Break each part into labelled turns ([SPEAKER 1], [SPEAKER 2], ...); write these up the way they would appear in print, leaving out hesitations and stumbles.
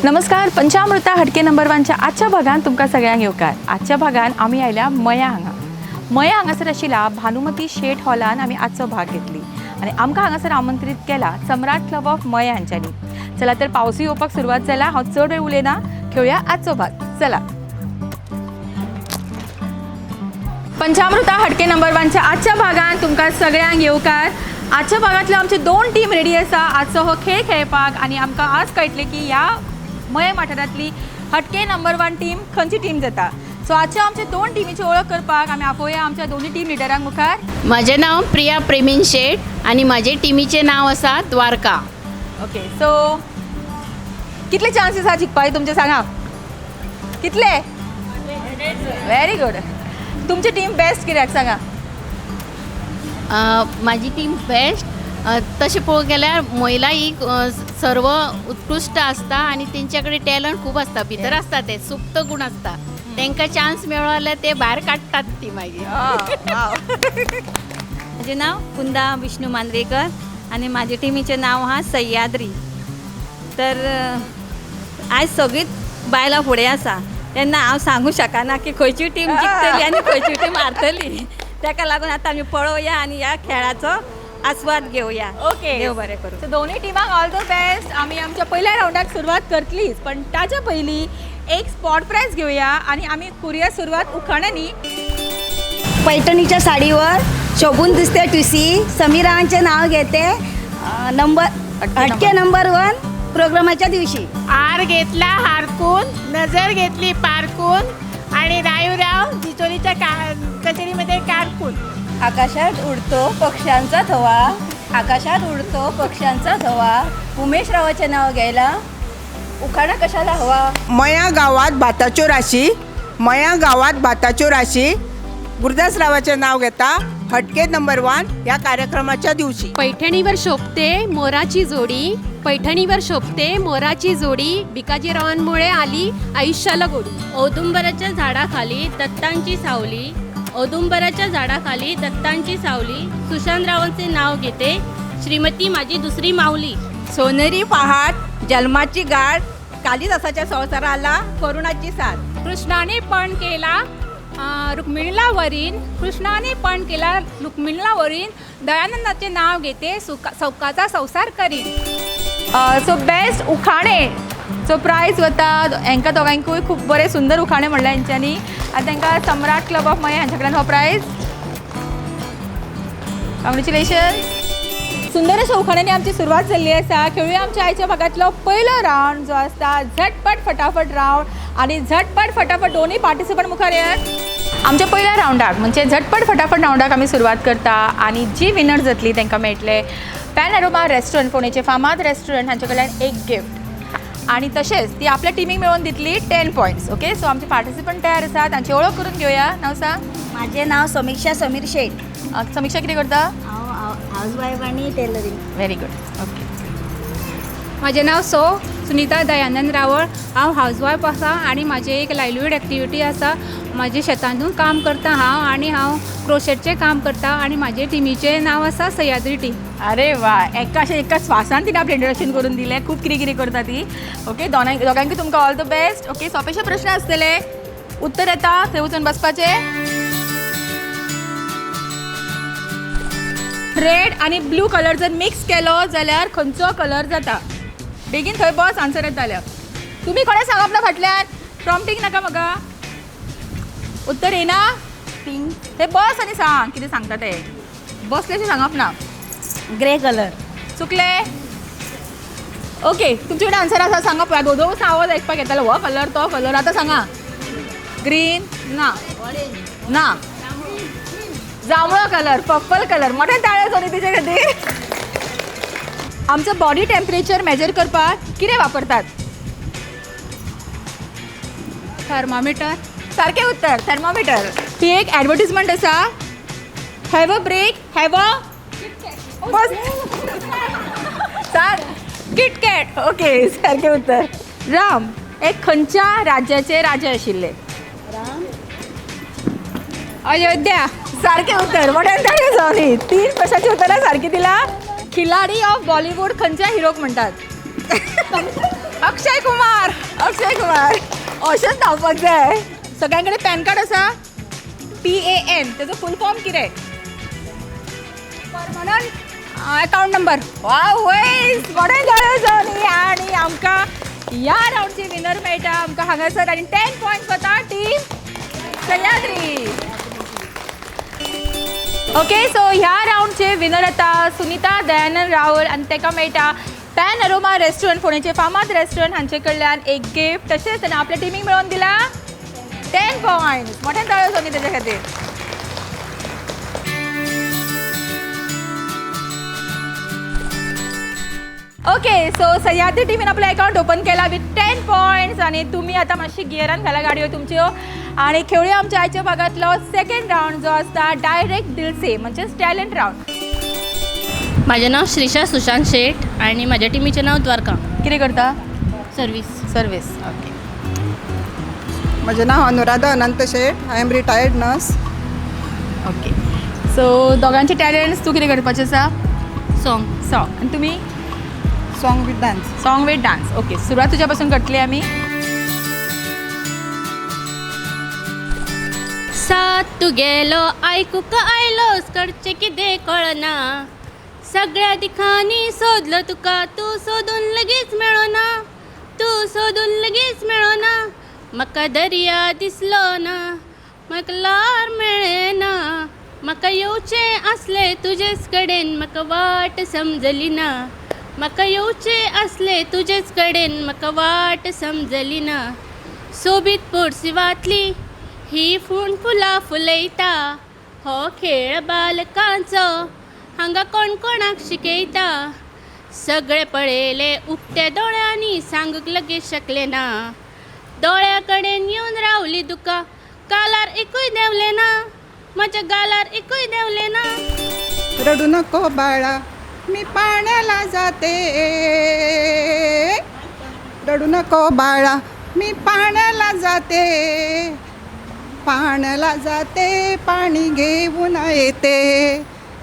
[SPEAKER 1] नमस्कार. पंचामृता हटके नंबर 1च्या आजच्या भागात तुमकां सगळ्यांक येवकार. आजच्या भागात आमी आयल्या मया हांगासर आशिल्ल्या भानुमती शेट हॉलान आमी आजचो भाग घेतली आणि आमकां हांगासर आमंत्रीत केला सम्राट क्लब ऑफ मया हांच्यांनी. चला तर पावसूय येवपाक सुरवात जाला. हांव चड वेळ उलयना, खेळुया आजचो भाग. चला. पंचामृता हटके नंबर 1च्या आजच्या भागात तुमकां सगळ्यांक येवकार. आजच्या भागातले आमचे 2 टीम रेडी आसा आजचो हो खेळ खेळपाक आणि आमकां आज कळटले की ह्या मये वाठारांतली हटके नंबर 1 टीम खंयची टीम जाता. सो आजच्या आमच्या 2 टिमीची ओळख करपाक आमी आपोवया आमच्या दोन्ही टीम लिडरांक मुखार.
[SPEAKER 2] माझे नाव प्रिया प्रेमीन शेट आणि माझे टीमीचे नाव आसा द्वारका.
[SPEAKER 1] ओके. सो कितले चान्सेस आहा जिखपाचे तुमचे सांगा. कितले? Very good. तुमची टीम बेस्ट कित्याक सांगा.
[SPEAKER 2] माझी टीम बेस्ट तशें पळोवंक गेल्यार महिला ही सर्व उत्कृश्ट आसता आणि तेंच्याकडे टॅलंट खूप आसता, भितर आसता ते सुप्त गुण आसता. तांकां चान्स मेळ्ळो जाल्यार ते भायर काडटात ती मागीर.
[SPEAKER 3] माझे नाव कुंदा विष्णू मांद्रेकर आणि माझे टीमीचे नाव हा सह्याद्री. तर आज सगळीच बायलां फुडें आसा तेन्ना हांव सांगूं शकना की खंयची टीम जिखतली आनी खंयची टीम हारतली. ताका लागून आतां आमी पळोवया आनी ह्या खेळाचो आस्वाद घेवया.
[SPEAKER 1] ओके.
[SPEAKER 3] देव बरें करूं.
[SPEAKER 1] सो दोन्ही टिमांक ऑल द बेस्ट. आम्ही आमच्या पहिल्या राऊंडाक सुरुवात करतलीच, पण ताच्या पयलीं एक स्पॉट प्राइज घेऊया आणि आम्ही करूया सुरुवात उखाण्यानी.
[SPEAKER 4] पैठणीच्या साडीवर शोभून दिसते टुसी. समीरांचे नाव घेते हटके नंबर 1 प्रोग्रामाच्या दिवशी.
[SPEAKER 5] हार घेतला हारकून, नजर घेतली पारकून आणि रायूराव जिचोलीच्या कचेरीमध्ये कारकून.
[SPEAKER 4] आकाशात उडतो पक्ष्यांचा थवा, आकाशात उडतो पक्ष्यांचा थवा. उमेश रावाचे नाव घ्यायला उखाणा कशाला हवा.
[SPEAKER 6] मया गावात भाताच्यो राशी, मया गावात भाताच्यो राशी. गुरुदासरावाचे नाव घेता हटके नंबर 1 या कार्यक्रमाच्या दिवशी.
[SPEAKER 7] पैठणीवर शोभते मोराची जोडी, पैठणीवर शोभते मोराची जोडी. भिकाजीरावांमुळे आली आयुष्याला गोडी.
[SPEAKER 2] औदुंबराच्या झाडाखाली दत्तांची सावली, औदुंबराच्या झाडाखाली दत्तांची सावली. सुशांतरावांचे नाव घेते श्रीमती माझी दुसरी माऊली.
[SPEAKER 3] सोनेरी पहाट जन्माची गाठ, कालिदासाच्या संसाराला करुणाची साथ.
[SPEAKER 5] कृष्णाने पण केला रुक्मिणीला वरीन, कृष्णाने पण केला रुक्मिणीला वरीन. दयानंदाचे नाव घेते सौकाचा संसार करीन.
[SPEAKER 1] सो बेस्ट उखाणे जो प्राइज वता हांकां दोगांकूय खूप बरे सुंदर उखाणे म्हणले हेंच्यांनी. आनी तांकां सम्राट क्लब ऑफ मया हांचे कडेन हो प्राइज. कॉंग्रॅच्युलेशन. सुंदर अशा उखाण्यांनी आमची सुरवात जाल्ली आसा. खेळुया आमच्या आयच्या भागातलो पयलो रावंड जो आसता झटपट फटाफट रावंड. आणि झटपट फटाफट दोन्ही पार्टिसिपंट मुखार येयात. आमच्या पहिल्या रावंडाक म्हणजे झटपट फटाफट रावंडाक आमी सुरवात करता आणि जी विनर जातली तांकां मेळटले पॅन एरोमा रेस्टॉरंट पुणेचे फामाद रेस्टॉरंट हांचे कडल्यान एक गिफ्ट. आणि तशेंच ती आपल्या टिमीक मेळोवन दितली 10 पॉयंट्स. ओके. सो आमचे पार्टिसिपंट तयार आसात. तांची ओळख करून घेवया. नाव सांग.
[SPEAKER 4] माझे नाव समीक्षा समीर शेठ.
[SPEAKER 1] समीक्षा कितें करता.
[SPEAKER 4] हाऊसवाईफ आणि टेलरिंग.
[SPEAKER 1] Very good. ओके.
[SPEAKER 5] माझे नाव सुनीता दयानंद रावळ. हांव हाऊसवाईफ आसा आणि माझे एक लायवलीहूड एक्टिविटी आसा. माझे शेतांतून काम करता हांव आणि हांव क्रोशेटचें काम करता आणि माझे टिमीचें नाव आसा सह्याद्री टीम.
[SPEAKER 1] अरे वा. एका स्वासान तिने आपलं इंट्रोडक्शन करून दिलें. खूप कितें करता ती. ओके. दोगांकी तुमकां ऑल द बेस्ट. ओके. सोंपेशे प्रश्न आसतले. उत्तर येता थंय वचून बसपाचें. रेड आणि ब्लू कलर जर मिक्स केलो जाल्यार खंयचो कलर जाता. बेगीन थंय बस आन्सर येता जाल्यार. तुमी कोणें सांगप ना फाटल्यान. प्रॉम्प्टिंग नाका म्हाका. उत्तर येना.
[SPEAKER 4] पिंक.
[SPEAKER 1] थंय बस आनी सांग कितें सांगता ते. बसलेशें सांगप ना.
[SPEAKER 4] Grey colour.
[SPEAKER 1] चुकले. ओके. तुमचे कडेन आन्सर आसा सांगा पळोवया. दोन आवाज आयकपाक येतालो. हो कलर तो कलर. आतां सांगा. ग्रीन ना. ना. जांभळो कलर. Purple colour. मोठे ताळे सोनी तिचे खातीर. आमचं बॉडी टेम्परेचर मेजर करपाक कितें वापरतात.
[SPEAKER 5] थर्मामीटर.
[SPEAKER 1] सारकें उत्तर. थर्मोमीटर. ही एक एडवर्टिजमेंट आसा. Have a break. Have a बस सांग. किटकॅट. ओके. सारकें उत्तर. राम एक खंयच्या राज्याचे राजे आशिल्ले.
[SPEAKER 5] अयोध्या.
[SPEAKER 1] सारकें उत्तर. मोठ्यान ताळयो जावनी. 3 प्रश्नाची उत्तरां सारकी दिला. खिलाडी ऑफ बॉलिवूड खंयच्या हिरोक म्हणटात. अक्षय कुमार अशेंच धांवपाक जाय. सगळ्यां कडेन पॅन कार्ड आसा? PAN तेजो फूल फॉर्म कितें? Permanent account number. वाव वयस बरें जालें जाली. आनी आमकां ह्या राउंडची विनर मेळटा आमकां हांगासर आनी 10 पॉयंट्स वता टीम सह्याद्री. ओके सो ह्या राउंडचे विनर येता सुनीता दयानंद रावळ आनी ताका मेळटा पॅन अरोमा रेस्टॉरंट फोंडेचे फामाद रेस्टॉरंट हांचे कडल्यान एक गिफ्ट. तशेंच ताणें आपल्या टिमीक मेळोवन दिला 10 पॉयंट्स. मोठ्यान ताळयो सोनी तेजे खातीर. ओके सो सह्याद्री टिमीन आपलो अकाउंट ओपन केला विथ 10 पॉयंट्स. आनी तुमी आतां मातशी गियरान घाला गाडयो तुमच्यो आनी खेळुया आमच्या आयच्या भागांतलो सेकंड राउंड जो आसता डायरेक्ट दिल से म्हणजेच टॅलंट राउंड.
[SPEAKER 2] माझे नाव श्रीशा सुशांत शेठ आणि माझ्या टीमीचे नाव द्वारका.
[SPEAKER 1] कितें करता?
[SPEAKER 2] सर्वीस.
[SPEAKER 1] ओके.
[SPEAKER 8] माझे नाव Anuradha Anant Sheth. I am retired nurse.
[SPEAKER 1] Okay so दोगांचे टॅलंट्स तूं कितें करपाचें आसा?
[SPEAKER 2] सॉंग.
[SPEAKER 1] आनी तुमी?
[SPEAKER 8] Song with dance.
[SPEAKER 1] Song with dance. Okay सुरवात तुज्या पासून करतली आमी.
[SPEAKER 2] सात तू गेलो ऐकूक आयलोस कडचे किदें कळना. सगळ्या दिखांनी सोदलो तुका तू सोदून लगेच मेळोना. म्हाका दर्या दिसलो ना म्हाका लार मेळ्ळेना. म्हाका येवचें आसलें तुजेच कडेन म्हाका वाट समजली ना. सोबीत पोरसिवातली ही फुलां फुलयता. हो खेळ बालकांचो हांगा कोण कोणाक शिकयता. सगळे पळयले उक्त्या दोळ्यांनी सांगूक लगेच शकले ना. दोळ्या कडेन येवन रावली दुका गालार एकूय देंवले ना. म्हज्या गालार एकूय देंवले ना.
[SPEAKER 8] रडू नको बाळा मी पाण्याला जाते. रडू नको बाळा मी पाण्याला जाते. पाण्याला जाते पाणी घेऊन येते.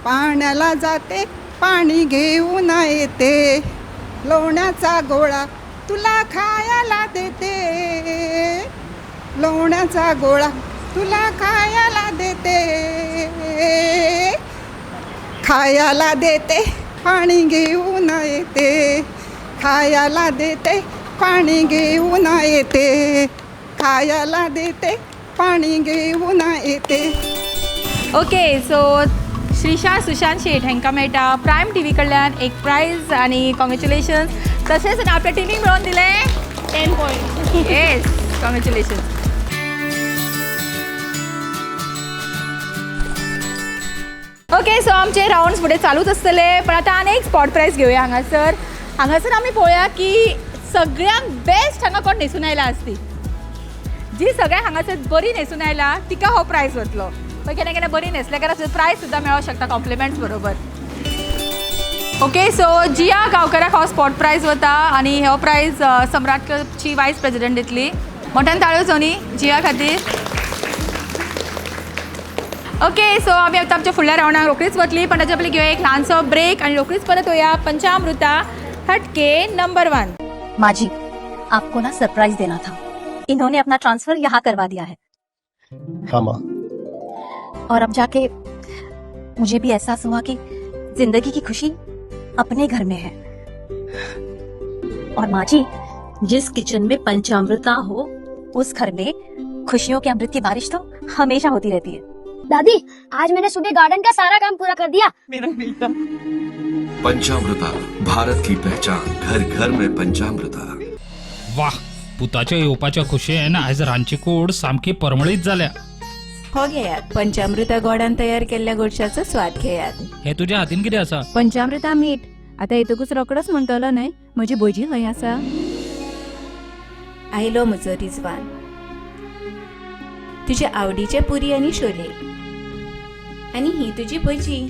[SPEAKER 8] पाण्याला जाते पाणी घेऊन येते. लोण्याचा गोळा तुला खायला देते. लोण्याचा गोळा तुला खायला देते. खायला देते पाणी घेऊन येते. खायला देते पाणी घेऊन येते. खायला देते पाणी घेऊन येते.
[SPEAKER 1] ओके सो श्रीशा सुशांत शेठ हांकां मेळटा प्रायम टी व्ही कडल्यान एक प्रायज आनी कॉंग्रॅच्युलेशन्स. तशेंच आपल्या टिमीक मेळोवन दिले 10 points. Yes congratulations. Okay so आमचे राउंड्स फुडें चालूच आसतले पण आतां आनी एक स्पॉट प्रायज घेवया हांगासर आमी पळोवया की सगळ्यांत बेस्ट हांगा कोण न्हेसून आयला आसती. जी सगळ्यांक हांगासर बरी न्हेसून आयला तिका हो प्रायज वतलो. पण केन्ना केन्ना बरी न्हेसल्या कारण प्रायज सुद्दां मेळोंक शकता कॉम्प्लिमेंट्स बरोबर. ओके सो जिया गांवकाराक हो स्पॉट प्रायज वता आनी हो प्रायज सम्राट क्लबची वायस प्रेसिडेंट दितली. मोठ्यान ताळयो सोनी जिया खातीर. ओके सो आमी आतां आमच्या फुडल्या राउंडाक रोखडीच वतली पण ताचे पयलीं घेवया एक ल्हानसो ब्रेक आनी रोखडीच परत येवया पंचामृता हटके नंबर 1.
[SPEAKER 9] माजी आपको ना सरप्राइज देना था. इन्होंने अपना ट्रांसफर यहाँ करवा दिया है.
[SPEAKER 10] हाँ माँ.
[SPEAKER 9] और अब जाके मुझे भी एहसास हुआ कि जिंदगी की खुशी अपने घर में है. और माँ जी जिस किचन में पंचामृता हो उस घर में खुशियों के अमृत की बारिश तो हमेशा होती रहती है.
[SPEAKER 11] दादी आज मैंने सुबह गार्डन का सारा काम पूरा कर दिया.
[SPEAKER 12] पंचामृता भारत की पहचान. घर घर में पंचामृता.
[SPEAKER 13] वाह पुताच्या येवपाच्या खुशयेन आयज रांदची कूड सामकी परमळीत जाल्या.
[SPEAKER 4] हो घेयात पंचामृता गोडान तयार केल्ल्या गोडशाचो स्वाद घेयात.
[SPEAKER 13] हे तुझ्या हातीन कितें आसा?
[SPEAKER 4] पंचामृता मीठ. आता येतकूच रोकडोच म्हणटलो न्हय म्हजी भजी खंय आसा. आयलो म्हजो रिजवान. तुजे आवडीचे पुरी आनी शोले. आनी ही तुजी भजी.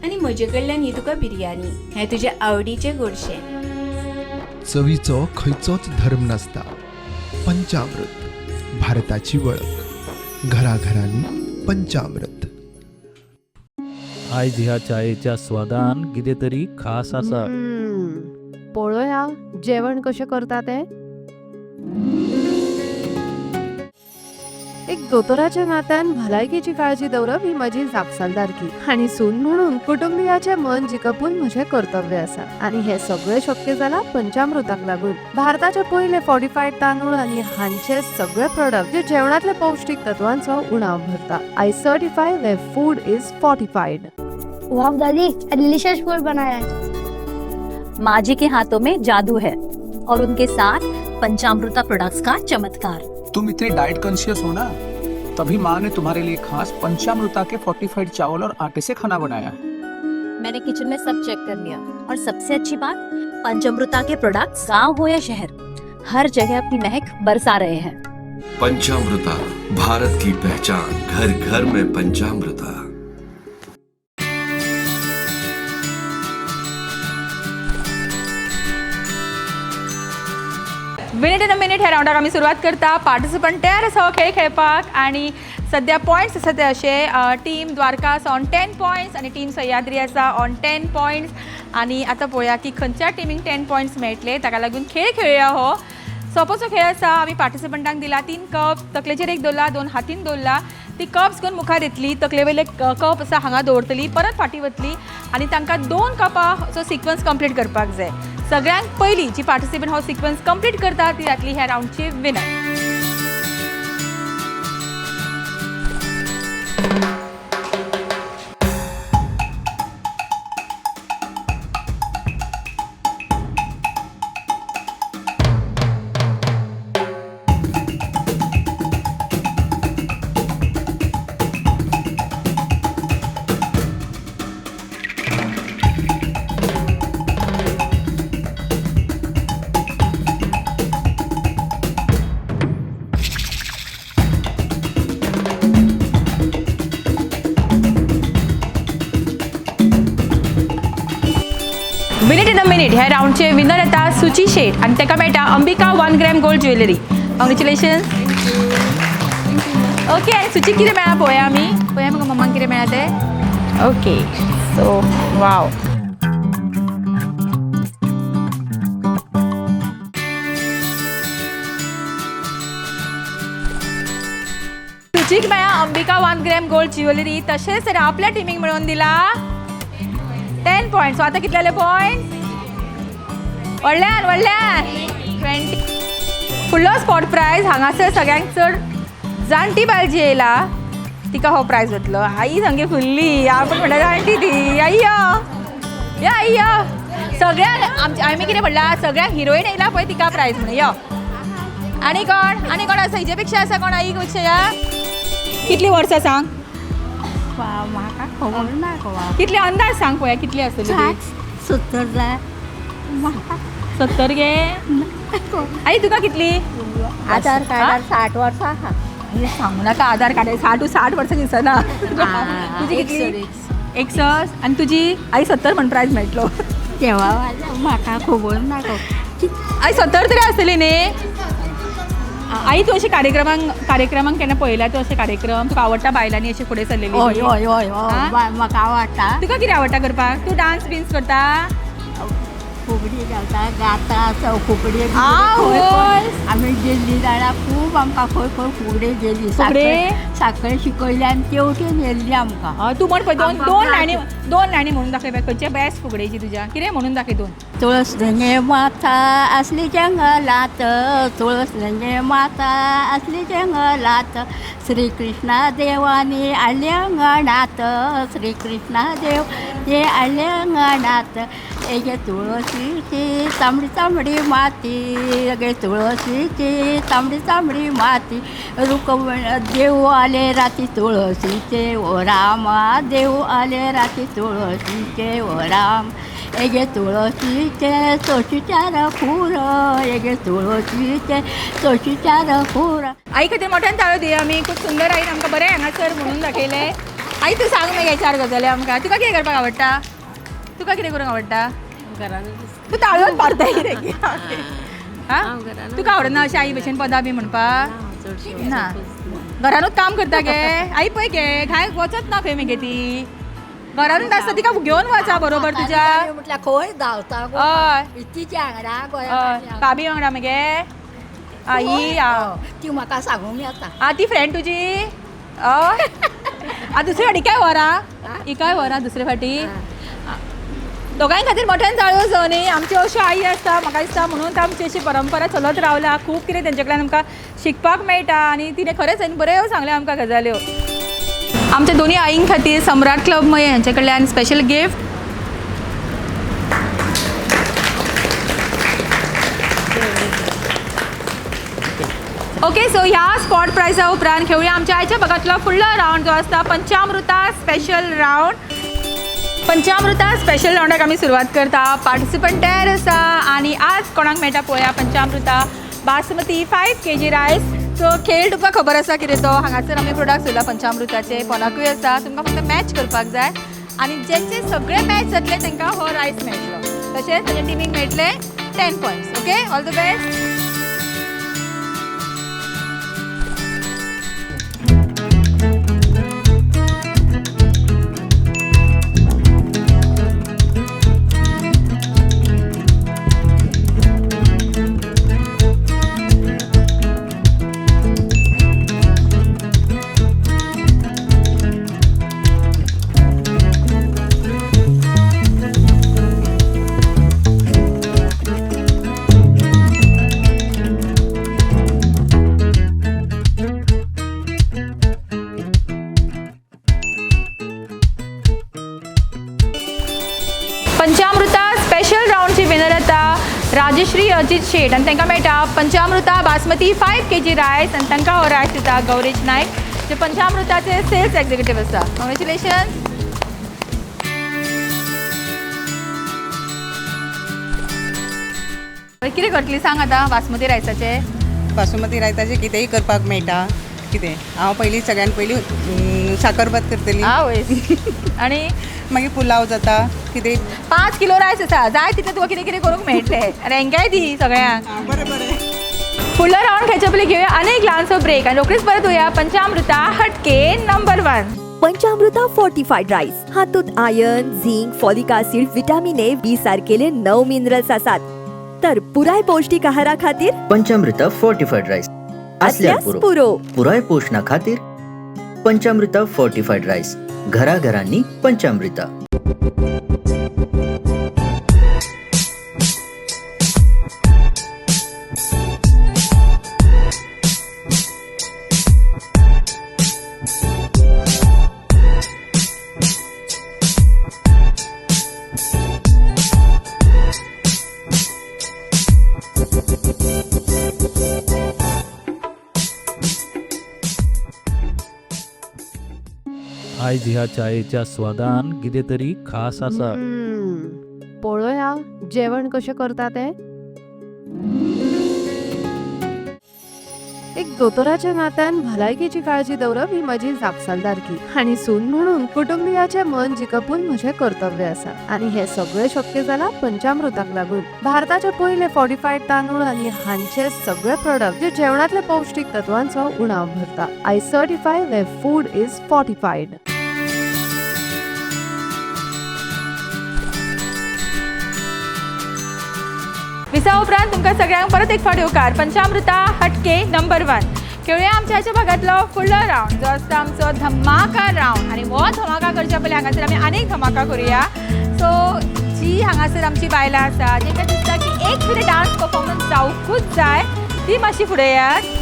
[SPEAKER 4] आनी म्हजे कडल्यान ही तुका बिर्याणी. हे तुजे आवडीचे गोडशे.
[SPEAKER 10] चवीचो खंयचोच धर्म नासता. पंचामृत भारताची वळख. घराघरांनी पंचामृत.
[SPEAKER 14] आयज ह्या चायेच्या स्वादान कितें तरी खास आसा. पळोवया जेवण कशें करता तें. एक दोतोराच्या नात्यान भलायकेची काळजी दवरप ही म्हजी जापसालदारकी आनी सून म्हणून कुटुंबियाचें मन जिखपून म्हजें कर्तव्य आसा. आनी हे सगळें शक्य जालां पंचामृताक लागून. भारताचे पयले फॉर्टिफायड तांदूळ आनी हांचे सगळे प्रोडक्ट जे जेवणातल्या पौष्टिक तत्वांचो उणाव भरता. I certify way food is fortified.
[SPEAKER 11] वाह दादी, डिलीशियस फूड बनाया है.
[SPEAKER 9] माँ जी के हाथों में जादू है और उनके साथ पंचामृता प्रोडक्ट्स का चमत्कार.
[SPEAKER 15] तुम इतने डाइट कॉन्शियस हो ना, तभी माँ ने तुम्हारे लिए खास पंचामृता के फोर्टिफाइड चावल और आटे से खाना बनाया है.
[SPEAKER 9] मैंने किचन में सब चेक कर लिया और सबसे अच्छी बात, पंचामृता के प्रोडक्ट्स गांव हो या शहर, हर जगह अपनी महक बरसा रहे हैं.
[SPEAKER 12] पंचामृता, भारत की पहचान, घर घर में पंचामृता.
[SPEAKER 1] मिनिट इन अ मिनिट ह्या राउंडाक आमी सुरवात करता. पार्टिसिपंट तयार आसा हो खेळ खेळपाक आनी सध्या पॉयंट्स आसा ते अशे, टीम द्वारका आसा ऑन 10 पॉयंट्स आनी टीम सह्याद्री आसा ऑन 10 पॉयंट्स. आनी आतां पळोवया की खंयच्या टिमीक 10 पॉयंट्स मेळटले. ताका लागून खेळ खेळुया हो. सोंपोसो खेळ आसा. आमी पार्टिसिपंटांक दिला 3 कप, तकलेचेर एक दवरला, 2 हातीन दवरला. ती कप्स घेवन मुखार येतली, तकले वयले कप आसा हांगा दवरतली, परत फाटीं वतली आनी तांकां 2 कपांचो सिक्वन्स कंप्लीट करपाक जाय. सगळ्यांत पयली जी पार्टिसिपंट हो सिक्वन्स कंप्लीट करता ती जातली ह्या राउंडची winner. Minute in a minute ह्या राउंडचे विनर येता सुची शेट आनी ताका मेळटा Ambika 1 gram gold jewellery. Congratulations. Okay, आनी सुचीक कितें मेळ्ळा पळोवया आमी. पळोवया म्हाका मम्माक कितें मेळ्ळा तें. Okay, so wow. सुचीक मेळ्ळा अंबिका 1 ग्रॅम गोल्ड ज्वेलरी. तशेंच आपल्या टिमीक मेळोवन दिला 10 पॉयंट्स. सो आतां कितले जाले पॉयंट्स? व्हडल्यान 20. फुडलो स्पॉट प्रायज हांगासर सगळ्यांक चड जाणटी बायल जी येयला तिका हो प्रायज वतलो. आई संगे फुल्ली, आपण म्हणटा जाणटी ती. या सगळ्यांक आमी कितें म्हणला, सगळ्यांक हिरोईन येयला पळय तिका प्रायज म्हणून. यो आनी कोण आसा हेजे पेक्षा आसा कोण आई पेक्षा? या कितली वर्सां सांग
[SPEAKER 3] म्हाका खबर ना.
[SPEAKER 1] कितले अंदाज सांग पळोवया कितली आसतली?
[SPEAKER 3] 70 जाय.
[SPEAKER 1] 70 गे. आई तुका कितली?
[SPEAKER 3] आधार कार्डार 60 वर्सां आहा.
[SPEAKER 1] सांगू नाका, आधार कार्ड 60 वर्सां दिसना. तुजी कितली? 61. आनी तुजी? आई 70 म्हण प्रायज मेळटलो.
[SPEAKER 3] तेव्हा म्हाका खबर ना.
[SPEAKER 1] आई 70 तरी आसतली न्ही. आई तूं अशें कार्यक्रमांक केन्ना पळयला तूं अशें कार्यक्रम? तुका आवडटा बायलांनी अशें फुडें सरलेली?
[SPEAKER 3] हय म्हाका आवडटा.
[SPEAKER 1] तुका कितें आवडटा करपाक? तूं डान्स बिन्स करता?
[SPEAKER 3] फुगडी घालता, गाता, चौफुगडी. आमी गेल्ली जाल्यार खूब आमकां खंय खंय फुगडी गेली. साखळे शिकयल्यान तेवटेन येयल्ली आमकां.
[SPEAKER 1] तूं म्हण पळय दोन लायनी म्हणून दाखय पळय. खंयचे बेस्ट फुगडेची तुज्या? कितें म्हणून दाखय 2.
[SPEAKER 3] तुळसने माता असली जंगलात, तुळसने माता असली जंगलात, श्रीकृष्णा देवाने आले अंगणात, श्रीकृष्णा देव हे आले अंगणात. एगे तुळशीची तांबडी तांबडी माती, एगे तुळशीची तांबडी तांबडी माती, रुक्मिणी देव आले राती तुळशीचे ओ रामा, देव आले राती तुळशीचे ओ राम. एगे तुळशीचे तोशीचार फूल, एगे तुळशीचे तोशीचार फूल.
[SPEAKER 1] आई खातीर मोठ्यान ताळो दिया आमी. खूब सुंदर आईन आमकां बरें हांगासर म्हणून दाखयले. आई तूं सांग मागीर 4 गजाली आमकां. तुका कितें करपाक आवडटा? तुका कितें करूंक आवडटा? तूं ताळयोच मारता कितें? तुका आवडना अशें आई भशेन पदां बी म्हणपाक? ना, घरानूच काम करता गे. आई पळय गे, घाय वचत ना खंय मगे ती. घरातून आसता तिका घेऊन वचा बरोबर तुझ्या.
[SPEAKER 16] म्हटल्या खंय धांवता
[SPEAKER 1] हय
[SPEAKER 16] इतलीच्या वांगडा
[SPEAKER 1] हय
[SPEAKER 16] गोंया
[SPEAKER 1] भाभी वांगडा मगे आई
[SPEAKER 16] ती म्हाका सांगूंक येता.
[SPEAKER 1] ती फ्रेंड तुजी हय दुसरे फाटी काय वरा ही काय वरा दुसरे फाटी दोगांय खातीर मोठ्यान जाळ्यो जो न्ही आमची अश्यो आई आसता म्हाका दिसता म्हणून आमची अशी परंपरा चलत रावला. खूब कितें तेंचे कडल्यान आमकां शिकपाक मेळटा आनी तिणें खरेंच बऱ्यो सांगल्या आमकां गजाल्यो. आमच्या दोन्ही आईं खातीर सम्राट क्लब मये हांचे कडल्यान स्पेशल गिफ्ट. ओके सो ह्या स्पॉट प्रायजा उपरांत खेळुया आमच्या आयच्या भागातलो फुडलो रावंड जो आसता पंचामृता स्पेशल रावंड. पंचामृता स्पेशल रावंडाक आमी सुरवात करता. पार्टिसिपंट तयार आसा आनी आज कोणाक मेळटा पळोवया पंचामृता बासमती 5 kg रायस. सो खेळ तुका खबर आसा कितें तो हांगासर आमी प्रोडक्ट्स उरला पंचामृताचे फोनाकूय आसा. तुमकां फक्त मॅच करपाक जाय आनी जेंचे सगळे मॅच जातले तांकां हो रायस मेळटलो. तशेंच ताच्या टिमीक मेळटले 10 points. Okay all the best. पंचामृता स्पेशल रावंडची विनर येता राजश्री अजित शेट आनी तांकां मेळटा पंचामृता बासमती 5 kg रायस आनी तांकां हो रायस दिता गौरेश नायक जे पंचामृताचे सेल्स एक्झिक्युटीव आसा. कॉंग्रॅच्युलेशन. कितें करतली सांग आतां बासमती रायसाचे.
[SPEAKER 8] बासमती रायसाचे कितेंय करपाक मेळटा. कितें हांव पयलीं सगळ्यान पयलीं साकरभात करतली.
[SPEAKER 1] आवय आनी
[SPEAKER 8] मागीर पुलाव जाता. कितें
[SPEAKER 1] 5 किलो रायस आसा जाय तितलें तुका कितें कितें करूंक मेळटलें. रेंकाय दी सगळ्यांक.
[SPEAKER 8] बरें बरें.
[SPEAKER 1] फुडलो रावंड खेळचे पयलीं घेवया आनी एक ल्हानसो ब्रेक आनी रोखडीच परत येवया पंचामृता हटके नंबर 1.
[SPEAKER 17] पंचामृता फोर्टिफाईड राईस हातूंत iron zinc folic acid vitamin A B सारकेले 9 मिनरल्स आसात. तर पुराय पौष्टिक आहारा खातीर
[SPEAKER 18] पंचामृता फोर्टिफाईड राईस असल्यास पुरो पुराय पोषणा खातीर पंचामृता फोर्टिफाईड राईस. घराघरांनी पंचामृता.
[SPEAKER 19] आयज ह्या चायेच्या स्वादान कितें तरी खास आसा.
[SPEAKER 14] पळोवया जेवण कशें करता ते. एक दोतोराच्या नात्यान भलायकेची काळजी दवरप ही म्हजी जापसालदारकी आनी सून म्हणून कुटुंबियाचे मन जिखपून म्हजें कर्तव्य आसा. आनी हे सगळें शक्य जालां पंचामृताक लागून. भारताचे पयले फॉर्टिफाईड तांदूळ आनी हांचे सगळे प्रोडक्ट जे जेवणातल्या पौष्टिक तत्वांचो उणाव भरता. I certify where food is fortified.
[SPEAKER 1] विसा उपरांत तुमकां सगळ्यांक परत एक फावट येवकार पंचामृता हटके नंबर 1. खेळुया आमच्या ह्याच्या भागातलो फुडलो रावंड जो आसता आमचो धमाका रावंड. आनी हो धमाका करच्या पयलीं हांगासर आमी आनीक धमाका करुया. सो जी हांगासर आमची बायलां आसा जेका दिसता की एक कितें डान्स परफॉर्मन्स जावंकूच जाय ती मातशी फुडें येयात.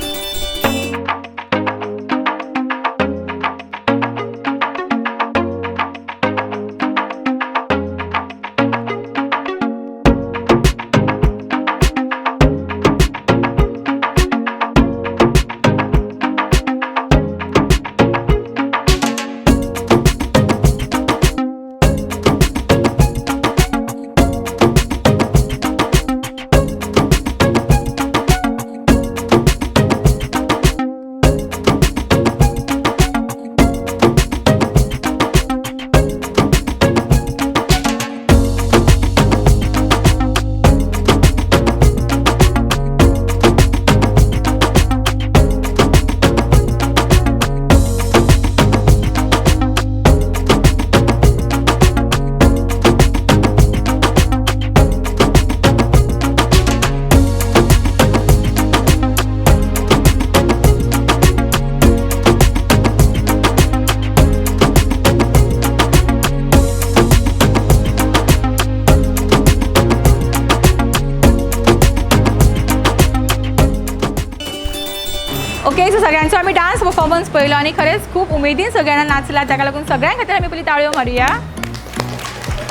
[SPEAKER 1] तांचो आमी डान्स परफॉर्मन्स पळयलो आनी खरेंच खूब उमेदीन सगळ्यांना नाचला, ताका लागून सगळ्यां खातीर आमी पयलीं ताळयो मारुया.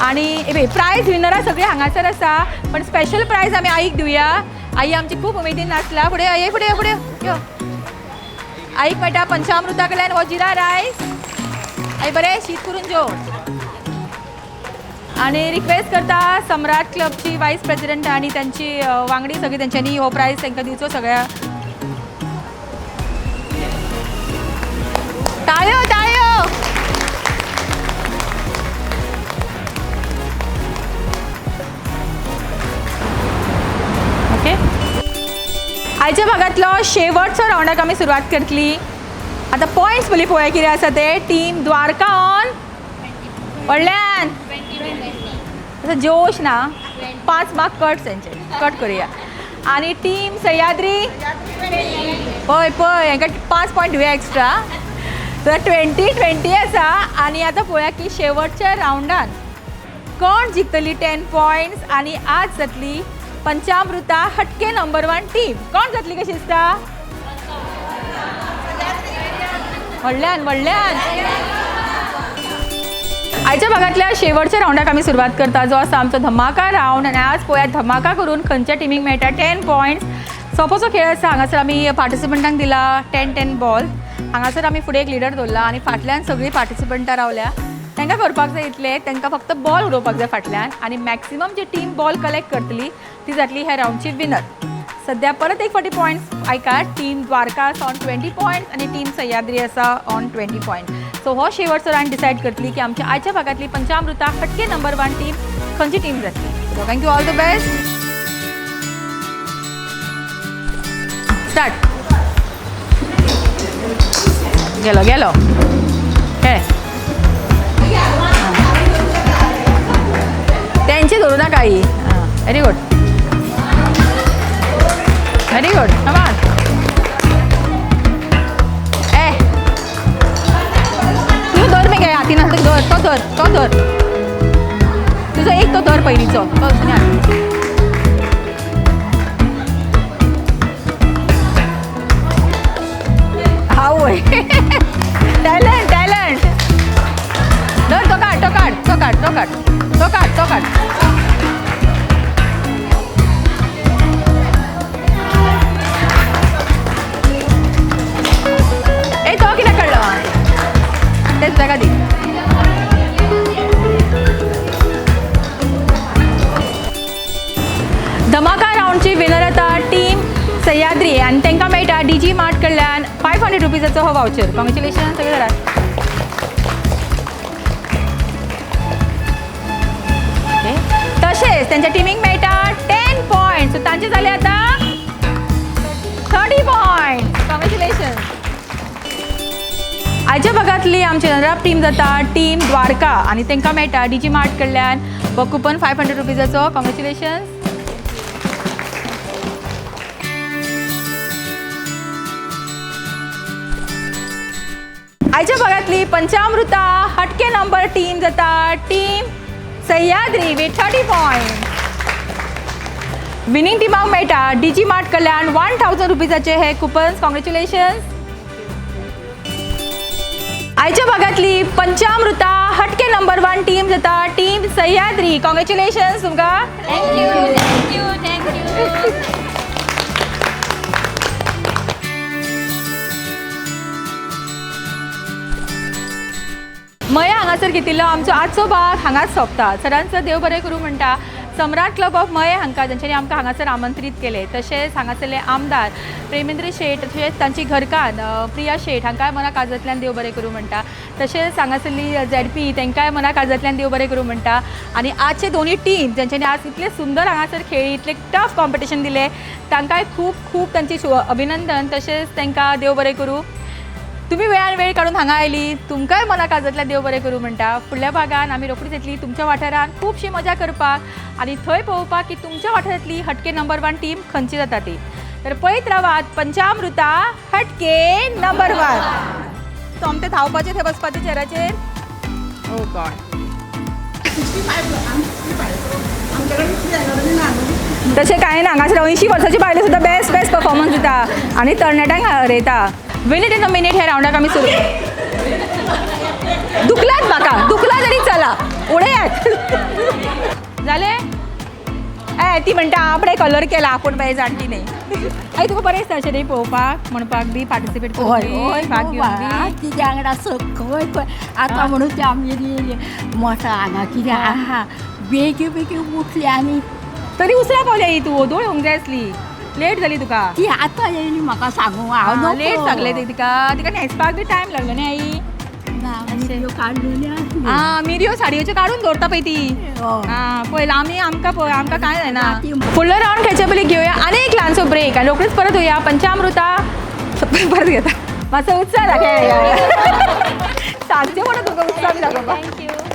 [SPEAKER 1] आणि प्रायज विनरां सगळीं हांगासर आसा, पण स्पेशल प्रायज आमी आईक दिवया. आई आमची खूब उमेदीन नाचला. फुडें आई फुडें फुडें यो. आईक मेळटा पंचामृता कडल्यान हो जिरा रायस. आई बरें शीत करून जेव. आणि रिक्वेस्ट करता सम्राट क्लबची वायस प्रेसिडेंट आणि त्यांची वांगडी सगळी तेंच्यांनी हो प्रायज तांकां दिवचो सगळ्या. ताळयो ताळयो. ओके, आयच्या भागातलो शेवटचो राउंडाक आमी सुरवात करतली. आतां पॉयंट्स पयलीं पळोवया कितें आसा ते. टीम द्वारका ऑन व्हडल्यान जोश ना, 5 मार्क कट तेंचे कट करुया. आणि टीम सह्याद्री पळय पळय हांकां 5 पॉयंट दिवया एक्स्ट्रा. तर 20-20 आसा. आणि आतां पळोवया की शेवटच्या राउंडान कोण जिखतली 10 पॉयंट्स. आणि आज जातली पंचामृता हटके नंबर 1 टीम. कोण जातली कशी दिसता? व्हडल्यान व्हडल्यान. आयच्या भागातल्या शेवटच्या राउंडाक आमी सुरवात करता, जो आसा आमचो धमाका राउंड. आनी आज पळोवया धमाका करून खंयच्या टिमीक मेळटा 10 पॉयंट्स. सोंपोसो खेळ आसा. हांगासर आमी पार्टिसिपंटांक दिला 10-10 बॉल. हांगासर आमी फुडें एक लिडर दवरला आनी फाटल्यान सगळीं पार्टिसिपंटां रावल्या. तांकां करपाक जाय इतलें, तांकां फक्त बॉल उडोवपाक जाय फाटल्यान. आनी मॅक्सिमम जी टीम बॉल कलेक्ट करतली ती जातली ह्या राउंडची विनर. सध्या परत एक फावटी पॉयंट्स आयकात. टीम द्वारका आसा ऑन 20 पॉयंट्स आणि टीम सह्याद्री आसा ऑन 20 पॉयंट. सो हो शेवटचो राउंड डिसायड करतली की आमच्या आयच्या भागातली पंचामृता हटके नंबर 1 टीम खंयची टीम जातली. So thank you, all the best. Start. गेलो गेलो हे त्यांची धरू नाका आई. Very good very good. Come on. ए तू धर मी काय हातीन हात धर. तो धर तो धर. तुझो एक तो धर पयलीचो तो. आवय टॅलंट टॅलंट. धर तो काढ तो काढ तो काढ तो काढ तो काढ तो काढ. ए तो कित्याक काडलो तेच जागा दी. धमाका राउंडची विनर आता टीम सह्याद्री आणि तांकां मेळटा DG मार्ट कडल्यान 500 रुपीजाचो हो वाउचर. कॉंग्रॅच्युलेशन सगळे घरात. तशेंच त्यांच्या टीमीक मेळटा 10 पॉयंट. सो तांचे जाले आता 30 पॉयंट. कॉंग्रॅच्युलेशन. आयच्या भागातली आमची रनर अप टीम जाता टीम द्वारका आणि तांकां मेळटा DG मार्ट कडल्यान हो कुपन 500 रुपीजाचो. कॉंग्रॅच्युलेशन. आयच्या भागातली पंचामृता हटके नंबर टीम जाता team Sahyadri with 30 point. Winning टीमाक मेळटा DG मार्ट कडल्यान 1000 रुपीजाचे हे कुपन्स. कॉंग्रॅच्युलेशन. आयच्या भागातली पंचामृता हटके नंबर 1 टीम जाता टीम सह्याद्री. कॉंग्रॅच्युलेशन तुमकां.
[SPEAKER 3] Thank you thank you thank you.
[SPEAKER 1] मया हांगासर घेतिल्लो आमचो आजचो भाग हांगाच सोंपता. सरांचो देव बरें करूं म्हणटा सम्राट क्लब ऑफ मये हांकां जेंच्यांनी आमकां हांगासर आमंत्रीत केले. तशेंच हांगासरले आमदार प्रेमेंद्र शेट तशेंच तांची घरकान्न प्रिया शेट हांकांय मना काळजांतल्यान देव बरें करूं म्हणटा. तशेंच हांगासरली ZP तांकांय मना काळजांतल्यान देव बरें करूं म्हणटा. आनी आजचे दोनूय टीम जेंच्यांनी आज इतले सुंदर हांगासर खेळ्ळी, इतले टफ कॉम्पिटिशन दिले, तांकांय खूब खूब तांची अभिनंदन. तशेंच तांकां देव बरें करूं. तुम्ही वेळान वेळ काढून हांगा आयली, तुमकांय मना काळजांतल्यान देव बरें करूं म्हणटा. फुडल्या भागान आमी रोखडीच येतली तुमच्या वाठारान खुबशी मजा करपाक आनी थंय पळोवपाक की तुमच्या वाठारांतली हटके नंबर 1 टीम खंयची जाता ती. तर पळयत रावात पंचामृता हटके नंबर 1. सोमते धांवपाचें थंय बसपाचें चेराचेर. ओ गॉड. तशें कांय ना. हांगासर 80 वर्सांची बायलो सुद्दां बेस्ट परफॉर्मन्स दिता आनी तरणाट्यांक हरयता. मिनिट इन अ मिनिट ह्या राऊंडाक आमी सुरू दुखला तरी चला उडे आहेत झाले ती म्हणटा आपणे कलर केला आपूण बाई जाणटी नाही आई तुका बरें दिसता अशें न्ही पळोवपाक म्हणपाक बी पार्टिसिपेट भाग घेवपाक
[SPEAKER 16] कित्या वांगडा खंय आतां म्हणून ते आमी मोठा हांगा कितें आहा बेगी बेगी उठली आनी
[SPEAKER 1] तरी उसरा पावल्या ही तूं ओदोळ येवंक जाय आसली लेट जाली तुका
[SPEAKER 16] ती आतां येयली म्हाका सांगू हांव
[SPEAKER 1] लेट सांगले तिका न्हेसपाक बी टायम लागलो न्ही आई मिरयो साडयोच्यो काडून दवरता पळय ती पळय आमी आमकां कांय जायना फुडलो रावंड खेळचे पयलीं घेवया आनी एक ल्हानसो ब्रेक आनी रोखडीच परत येवया पंचामृता परत घेता मातसो उत्साह दाखय सांगचे म्हणून तुका उत्साह बी दाखोवपाक